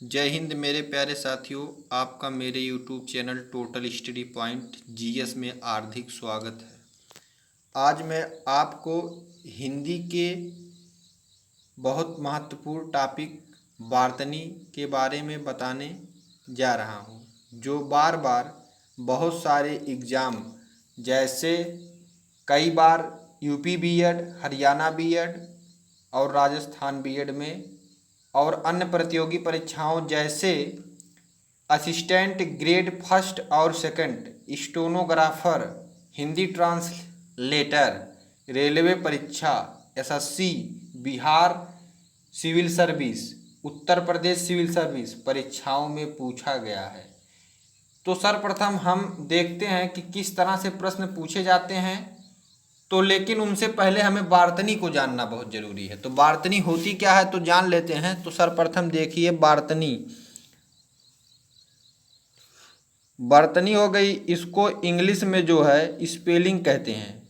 जय हिंद मेरे प्यारे साथियों। आपका मेरे YouTube channel total study point GS में हार्दिक स्वागत है। आज मैं आपको हिंदी के बहुत महत्वपूर्ण टॉपिक वार्तनी के बारे में बताने जा रहा हूँ, जो बार बार बहुत सारे एग्ज़ाम जैसे कई बार यूपी बीएड, हरियाणा बीएड और राजस्थान बीएड में और अन्य प्रतियोगी परीक्षाओं जैसे असिस्टेंट ग्रेड फर्स्ट और second, stenographer, Hindi translator, railway परीक्षा, SSC, Bihar civil service, Uttar Pradesh civil service परीक्षाओं में पूछा गया है। तो सर्वप्रथम हम देखते हैं कि किस तरह से प्रश्न पूछे जाते हैं। तो लेकिन उनसे पहले हमें वार्तनी को जानना बहुत ज़रूरी है। तो वार्तनी होती क्या है तो जान लेते हैं। तो सर्वप्रथम देखिए, वार्तनी हो गई, इसको इंग्लिश में जो है स्पेलिंग कहते हैं।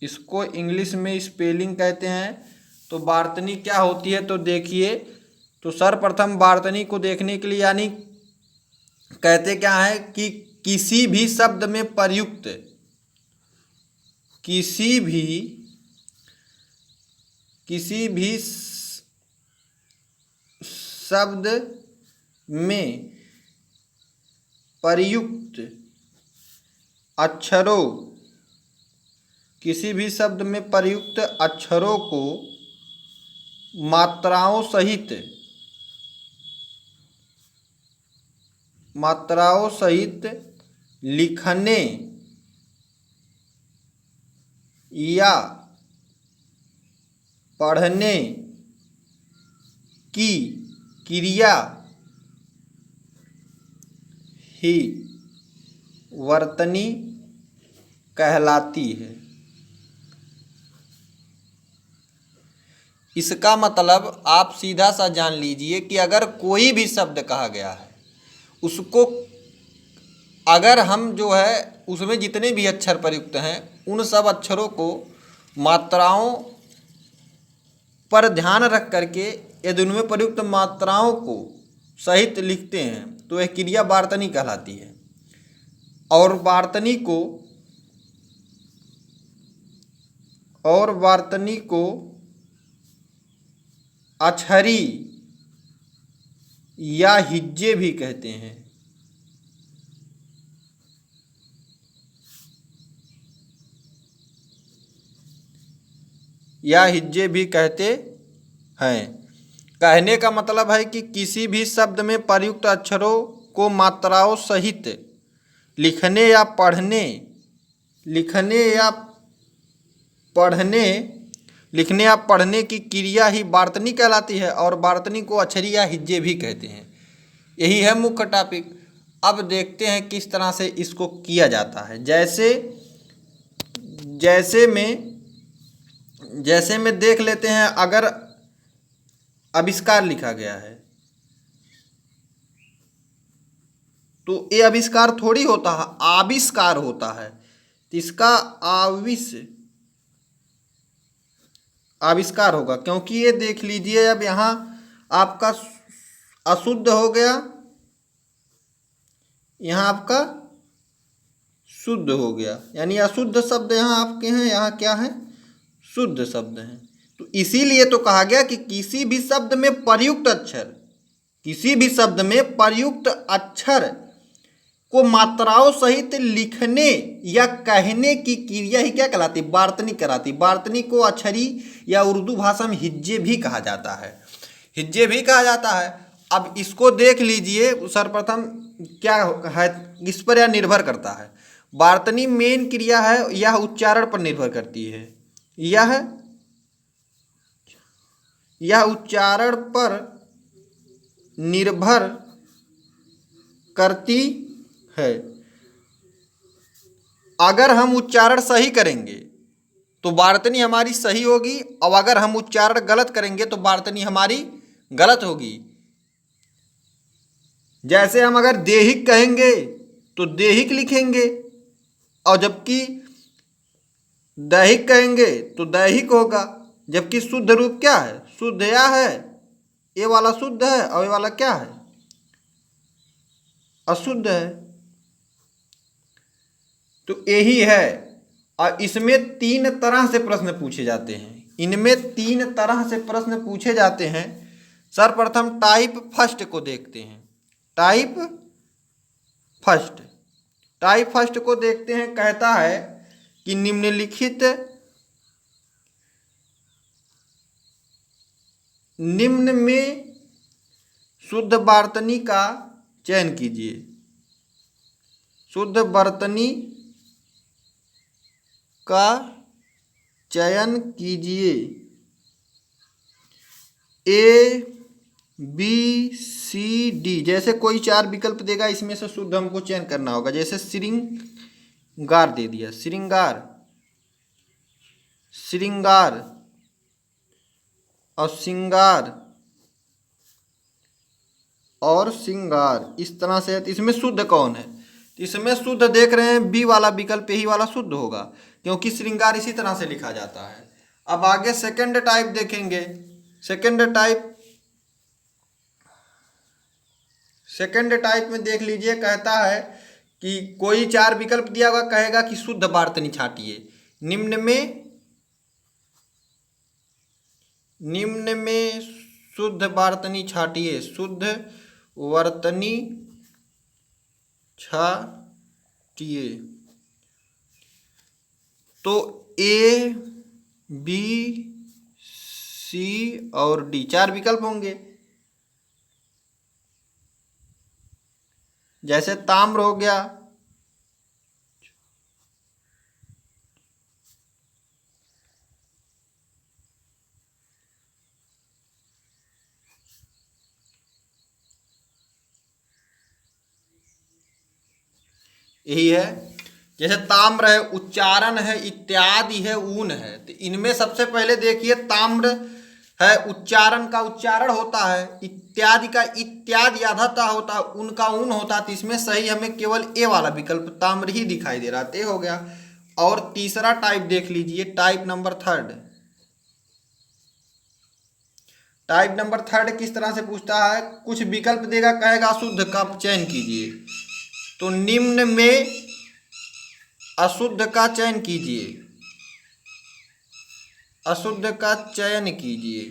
इसको इंग्लिश में स्पेलिंग कहते हैं। तो वार्तनी क्या होती है तो देखिए, तो सर्वप्रथम वार्तनी को देखने के लिए यानी कहते क्या है कि किसी भी शब्द में प्रयुक्त, किसी भी शब्द में प्रयुक्त अक्षरों, किसी भी शब्द में प्रयुक्त अक्षरों को मात्राओं सहित लिखने या पढ़ने की क्रिया ही वर्तनी कहलाती है। इसका मतलब आप सीधा सा जान लीजिए कि अगर कोई भी शब्द कहा गया है, उसको अगर हम जो है उसमें जितने भी अक्षर प्रयुक्त हैं उन सब अक्षरों को मात्राओं पर ध्यान रख करके यदि उनमें प्रयुक्त मात्राओं को सहित लिखते हैं तो यह क्रिया वार्तनी कहलाती है। और वार्तनी को अक्षरी या हिज्जे भी कहते हैं। कहने का मतलब है कि किसी भी शब्द में प्रयुक्त अक्षरों को मात्राओं सहित लिखने या पढ़ने की क्रिया ही वार्तनी कहलाती है। और वार्तनी को अक्षरी या हिज्जे भी कहते हैं। यही है मुख्य टॉपिक। अब देखते हैं किस तरह से इसको किया जाता है। जैसे में देख लेते हैं, अगर आविष्कार लिखा गया है तो ये आविष्कार थोड़ी होता है, आविष्कार होता है। तो इसका आविष्कार होगा, क्योंकि ये देख लीजिए अब यहाँ आपका अशुद्ध हो गया, यहाँ आपका शुद्ध हो गया, यानी अशुद्ध शब्द यहाँ आपके हैं, यहाँ क्या है, शुद्ध शब्द हैं। तो इसीलिए तो कहा गया कि किसी भी शब्द में प्रयुक्त अक्षर को मात्राओं सहित लिखने या कहने की क्रिया ही क्या कहलाती, वार्तनी कहलाती। वार्तनी को अक्षरी या उर्दू भाषा में हिज्जे भी कहा जाता है। अब इसको देख लीजिए, सर्वप्रथम क्या है, इस पर यह निर्भर करता है। वार्तनी मेन क्रिया है, यह उच्चारण पर निर्भर करती है। यह उच्चारण पर निर्भर करती है। अगर हम उच्चारण सही करेंगे तो वार्तनी हमारी सही होगी, और अगर हम उच्चारण गलत करेंगे तो वार्तनी हमारी गलत होगी। जैसे हम अगर देहिक कहेंगे तो देहिक लिखेंगे, और जबकि दैहिक कहेंगे तो दैहिक होगा। जबकि शुद्ध रूप क्या है, शुद्ध या है ये वाला शुद्ध है और ये वाला क्या है, अशुद्ध है। तो यही है। और इसमें 3 तरह से प्रश्न पूछे जाते हैं, इनमें 3 तरह से प्रश्न पूछे जाते हैं। सर्वप्रथम टाइप फर्स्ट को देखते हैं। टाइप फर्स्ट, टाइप फर्स्ट को देखते हैं। कहता है कि निम्न में शुद्ध वर्तनी का चयन कीजिए। शुद्ध वर्तनी का चयन कीजिए। ए बी सी डी जैसे कोई 4 विकल्प देगा, इसमें से शुद्ध हमको चयन करना होगा। जैसे श्रृंगार दे दिया, श्रृंगार, श्रृंगार और श्रृंगार और श्रृंगार, इस तरह से। तो इसमें शुद्ध कौन है? इसमें शुद्ध देख रहे हैं बी वाला विकल्प, यही वाला शुद्ध होगा, क्योंकि श्रृंगार इसी तरह से लिखा जाता है। अब आगे सेकंड टाइप देखेंगे। सेकंड टाइप में देख लीजिए, कहता है कि कोई 4 विकल्प दिया होगा, कहेगा कि शुद्ध वर्तनी छांटिए। निम्न में शुद्ध वर्तनी छांटिए, शुद्ध वर्तनी छांटिए। तो ए बी सी और डी 4 विकल्प होंगे। जैसे ताम्र हो गया, यही है। जैसे ताम्र है, उच्चारण है, इत्यादि है, ऊन है। तो इनमें सबसे पहले देखिए, ताम्र है, उच्चारण का उच्चारण होता है, इत्यादि का इत्यादि आधाता होता है, उनका ऊन होता है। तो इसमें सही हमें केवल ए वाला विकल्प ताम्र ही दिखाई दे रहा, तो हो गया। और तीसरा टाइप देख लीजिए, type number third. Type number third किस तरह से पूछता है? कुछ विकल्प देगा, कहेगा अशुद्ध का चयन कीजिए। तो निम्न में अशुद्ध का चयन कीजिए, अशुद्ध का चयन कीजिए।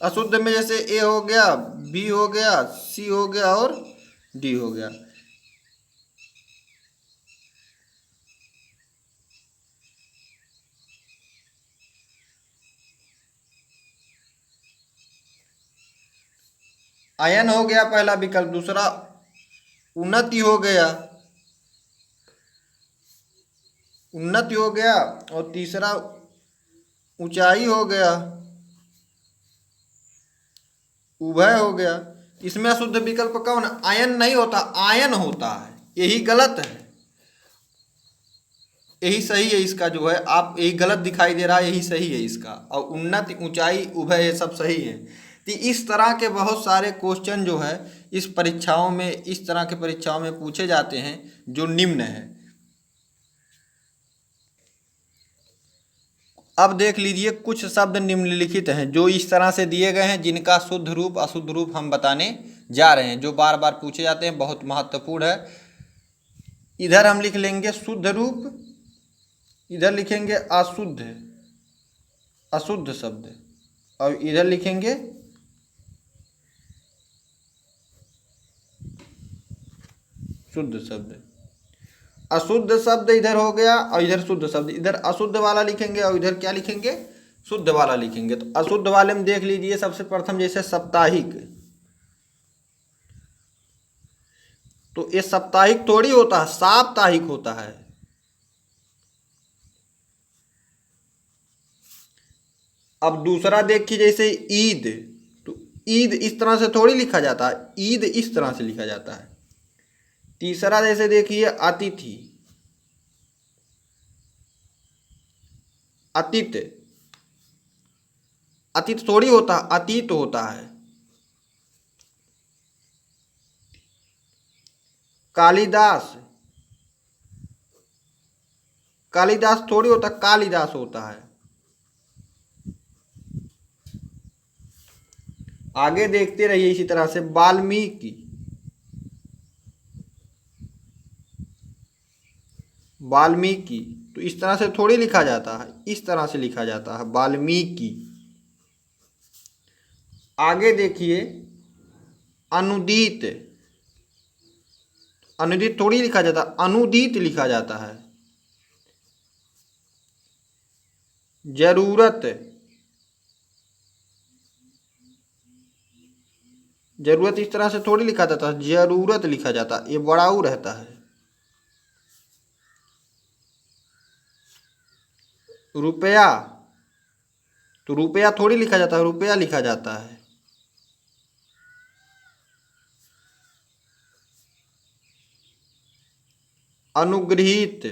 अशुद्ध में जैसे ए हो गया, बी हो गया, सी हो गया और डी हो गया। आयन हो गया पहला विकल्प, दूसरा उन्नति हो गया, उन्नति हो गया, और तीसरा ऊंचाई हो गया, उभय हो गया। इसमें अशुद्ध विकल्प कौन? आयन नहीं होता, आयन होता है। यही गलत है, यही सही है इसका जो है। आप यही गलत दिखाई दे रहा है, यही सही है इसका। और उन्नति, ऊंचाई, उभय, ये सब सही है। तो इस तरह के बहुत सारे क्वेश्चन जो है इस परीक्षाओं में, इस तरह के परीक्षाओं में पूछे जाते हैं जो निम्न है। अब देख लीजिए, कुछ शब्द निम्नलिखित हैं जो इस तरह से दिए गए हैं, जिनका शुद्ध रूप अशुद्ध रूप हम बताने जा रहे हैं, जो बार बार पूछे जाते हैं, बहुत महत्वपूर्ण है। इधर हम लिख लेंगे शुद्ध रूप, इधर लिखेंगे अशुद्ध, अशुद्ध शब्द, और इधर लिखेंगे शुद्ध शब्द। अशुद्ध शब्द इधर हो गया और इधर शुद्ध शब्द। इधर अशुद्ध वाला लिखेंगे और इधर क्या लिखेंगे? शुद्ध वाला लिखेंगे। तो अशुद्ध वाले में देख लीजिए, सबसे प्रथम जैसे साप्ताहिक। तो ये साप्ताहिक थोड़ी होता है, साप्ताहिक होता है। अब दूसरा देखिए, जैसे ईद, तो ईद इस तरह से थोड़ी लिखा जाता है, ईद इस तरह से लिखा जाता है। तीसरा जैसे देखिए अतिथि, अतीत, अतीत थोड़ी होता है, अतीत होता है। कालिदास, कालिदास थोड़ी होता, कालिदास होता है। आगे देखते रहिए इसी तरह से वाल्मीकि, वाल्मीकि। तो इस तरह से थोड़ी लिखा जाता है, इस तरह से लिखा जाता है वाल्मीकि। आगे देखिए अनुदीत, अनुदित थोड़ी लिखा जाता, अनुदीत लिखा जाता है। जरूरत, जरूरत इस तरह से थोड़ी लिखा जाता है, जरूरत लिखा जाता, ये बड़ा ऊ रहता है। रुपया, तो रुपया थोड़ी लिखा जाता है, रुपया लिखा जाता है। अनुगृहीत,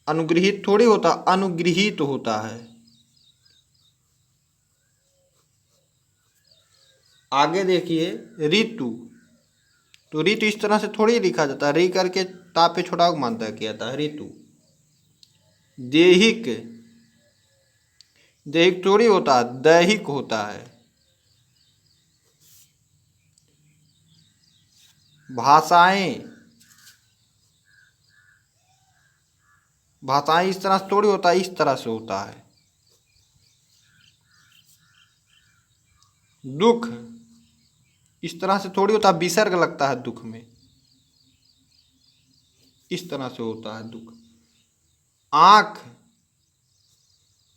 अनुगृहीत थोड़ी होता, अनुगृहीत होता है। आगे देखिए ऋतु, तो ऋतु इस तरह से थोड़ी लिखा जाता है, री करके ता पे छोटा मानता किया जाता है ऋतु। देहिक, दैहिक थोड़ी होता है, दैहिक होता है। भाषाएं, भाषाएं इस तरह से थोड़ी होता है, इस तरह से होता है। दुख, इस तरह से थोड़ी होता है, विसर्ग लगता है दुख में, इस तरह से होता है दुख। आँख,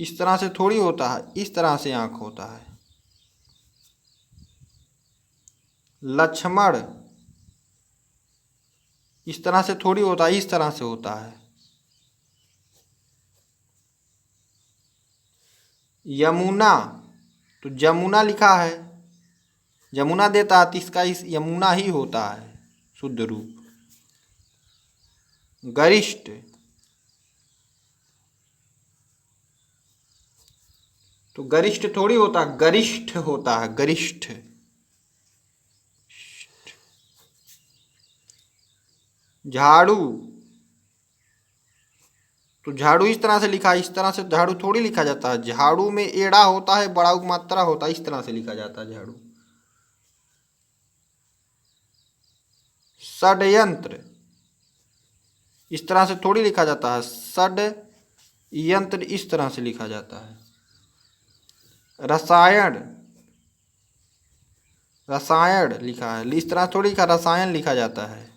इस तरह से थोड़ी होता है, इस तरह से आँख होता है। लक्ष्मण, इस तरह से थोड़ी होता है, इस तरह से होता है। यमुना, तो जमुना लिखा है, यमुना देता है, तो इसका इस यमुना ही होता है शुद्ध रूप। गरिष्ठ, तो गरिष्ठ थोड़ी होता, गरिष्ठ होता है, गरिष्ठ। झाड़ू, तो झाड़ू इस तरह से लिखा, इस तरह से झाड़ू थोड़ी लिखा जाता है, झाड़ू में एड़ा होता है, बड़ा मात्रा होता है, इस तरह से लिखा जाता है झाड़ू। षड्यंत्र, इस तरह से थोड़ी लिखा जाता है, षड्यंत्र इस तरह से लिखा जाता है। रसायन, रसायन लिखा है, इस तरह थोड़ी लिखा, रसायन लिखा जाता है।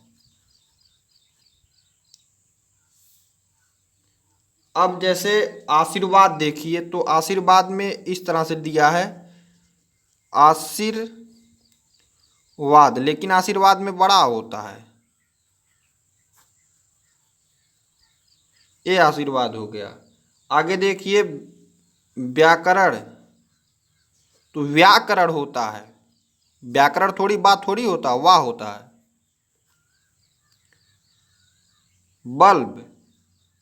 अब जैसे आशीर्वाद देखिए, तो आशीर्वाद में इस तरह से दिया है आशीर्वाद, लेकिन आशीर्वाद में बड़ा होता है, ये आशीर्वाद हो गया। आगे देखिए व्याकरण, तो व्याकरण होता है, व्याकरण थोड़ी बात थोड़ी होता, वाह होता है। बल्ब,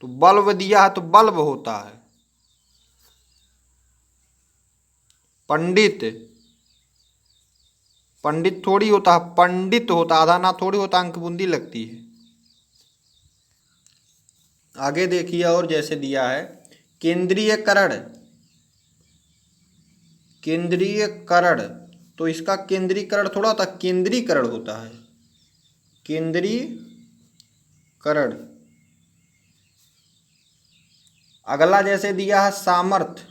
तो बल्ब दिया है, तो बल्ब होता है। पंडित, पंडित थोड़ी होता है, पंडित होता, आधा ना थोड़ी होता, अंक बूंदी लगती है। आगे देखिए और जैसे दिया है केंद्रीयकरण, केंद्रीयकरण, तो इसका केंद्रीकरण थोड़ा होता, केंद्रीकरण होता है, केंद्रीकरण। अगला जैसे दिया है सामर्थ्य,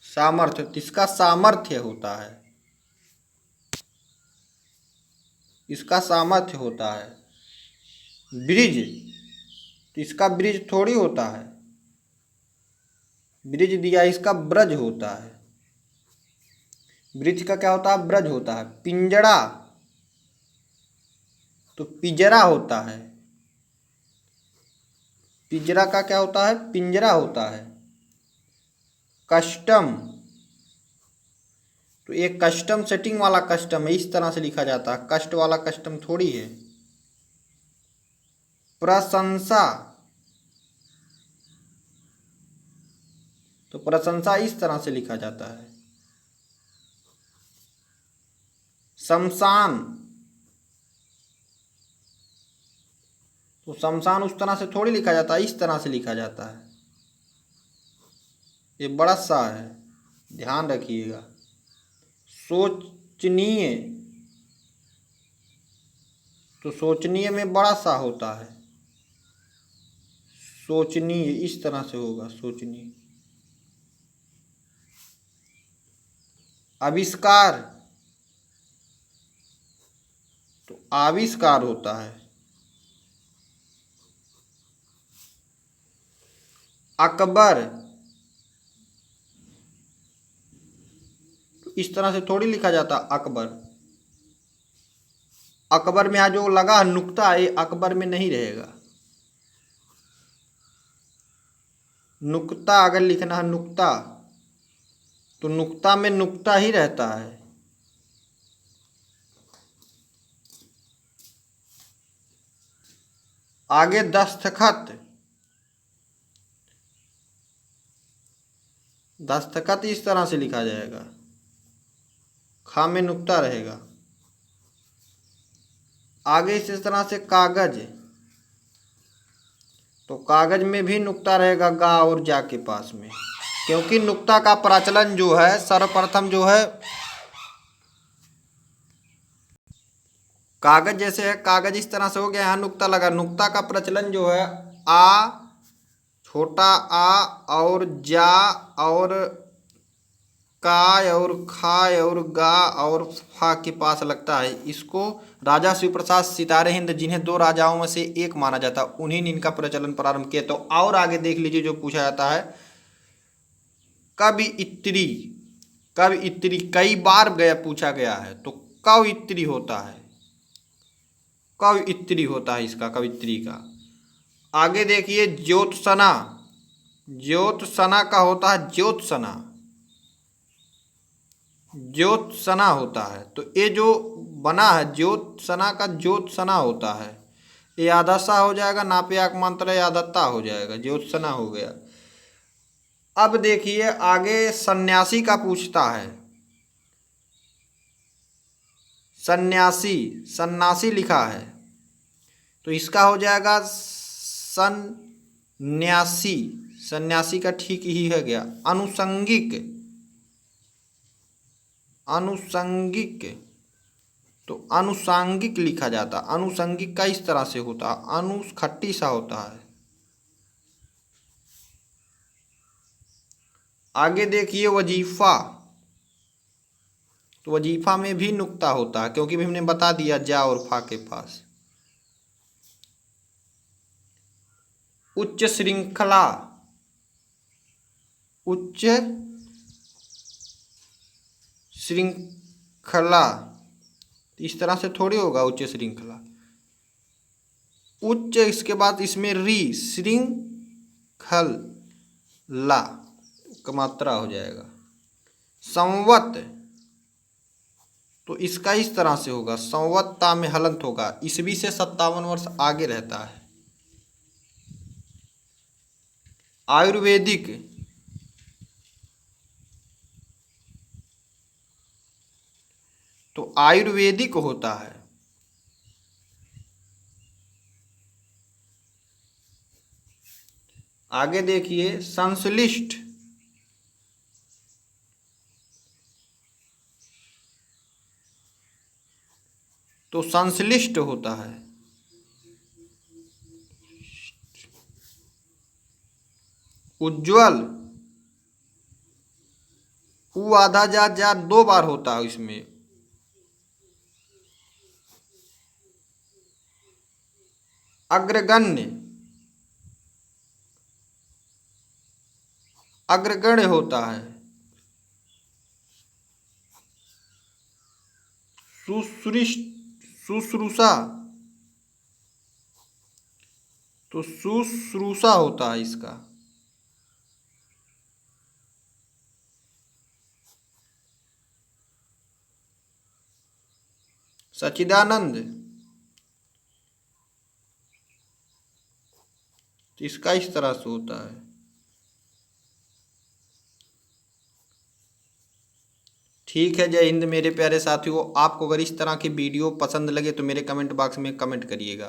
सामर्थ्य, तो इसका सामर्थ्य होता है, इसका सामर्थ्य होता है। ब्रिज, तो इसका ब्रिज थोड़ी होता है, ब्रिज दिया, इसका ब्रज होता है। ब्रिज का क्या होता है, ब्रज होता है। पिंजड़ा, तो पिंजरा होता है, पिंजरा का क्या होता है, पिंजरा होता है। कस्टम, तो एक कस्टम सेटिंग वाला कस्टम है, इस तरह से लिखा जाता है, कष्ट वाला कस्टम थोड़ी है। प्रशंसा, तो प्रशंसा इस तरह से लिखा जाता है। शमशान, तो शमशान उस तरह से थोड़ी लिखा जाता है, इस तरह से लिखा जाता है, ये बड़ा सा है, ध्यान रखिएगा। सोचनीय, तो सोचनीय में बड़ा सा होता है, सोचनीय इस तरह से होगा, सोचनीय। आविष्कार, तो आविष्कार होता है। अकबर, तो इस तरह से थोड़ी लिखा जाता अकबर। अकबर में आज जो लगा नुक्ता, ये अकबर में नहीं रहेगा। नुक्ता अगर लिखना है नुक्ता, तो नुक्ता में नुक्ता ही रहता है। आगे दस्तखत, दस्तखत इस तरह से लिखा जाएगा, खा में नुक्ता रहेगा। आगे इस तरह से कागज, तो कागज में भी नुक्ता रहेगा गा और जा के पास में, क्योंकि नुक्ता का प्रचलन जो है सर्वप्रथम जो है कागज जैसे है, कागज इस तरह से हो गया, यहाँ नुक्ता लगा। नुक्ता का प्रचलन जो है आ, छोटा आ और जा और का और खा और गा और फा के पास लगता है। इसको राजा शिवप्रसाद सितारे हिंद, जिन्हें दो राजाओं में से एक माना जाता, उन्हीं ने इनका प्रचलन प्रारंभ किया। तो और आगे देख लीजिए जो पूछा जाता है, कवियित्री। कवियित्री कई बार गया पूछा गया है, तो कवियित्री होता है, कवियित्री होता है इसका, कवियित्री का। आगे देखिए ज्योत्सना, ज्योत्सना का होता है ज्योत्सना, ज्योत्सना होता है। तो ये जो बना है ज्योत्सना का, ज्योत्सना होता है। ये आदसा हो जाएगा, नाप्याक मंत्र आदत्ता हो जाएगा, ज्योत्सना हो गया। अब देखिए आगे सन्यासी का पूछता है। सन्यासी, सन्यासी लिखा है, तो इसका हो जाएगा सन्यासी, सन्यासी का ठीक ही है गया। अनुसंगिक, अनुसंगिक, तो अनुसांगिक लिखा जाता। अनुसंगिक का इस तरह से होता, अनु खट्टी सा होता है। आगे देखिए वजीफा, तो वजीफा में भी नुक्ता होता है, क्योंकि भी हमने बता दिया जा और फा के पास। उच्च श्रृंखला, उच्च श्रृंखला इस तरह से थोड़ी होगा उच्च श्रृंखला। उच्च इसके बाद इसमें री, श्रृंखला का मात्रा हो जाएगा। संवत, तो इसका इस तरह से होगा, संवत्ता में हलंत होगा, ईस्वी से 57 वर्ष आगे रहता है। आयुर्वेदिक, तो आयुर्वेदिक होता है। आगे देखिए संश्लिष्ट, तो संश्लिष्ट होता है। उज्ज्वल, उ आधा जा दो बार होता है इसमें। अग्रगण्य, अग्रगण्य होता है। शुश्रूषा, तो शुश्रूषा होता है इसका। सच्चिदानंद, तो इसका इस तरह से होता है। ठीक है, जय हिंद मेरे प्यारे साथियों। आपको अगर इस तरह की वीडियो पसंद लगे तो मेरे कमेंट बॉक्स में कमेंट करिएगा।